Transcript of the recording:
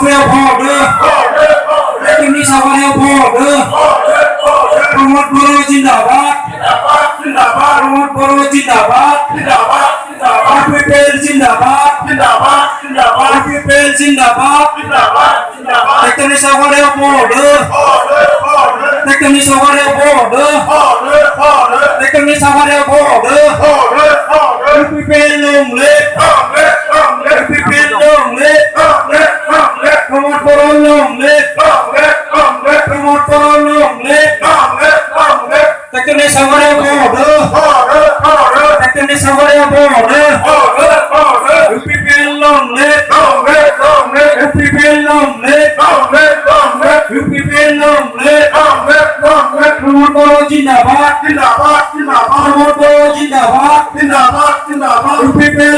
Savarel border. Teknik Savarel border. Promote Boro Jindabad. Promote Boro Jindabad. PPL Jindabad. PPL Jindabad. Teknik Savarel border. Teknik Savarel border. Teknik Savarel border. PPL long leg. PPL long leg. Promote Boro long leg. Promote Boro long leg. Teknik Savarel border. Teknik Savarel border. PPL long leg. PPL long leg. PPL long leg. Promote Boro Jindabad. Promote Boro Jindabad. PPL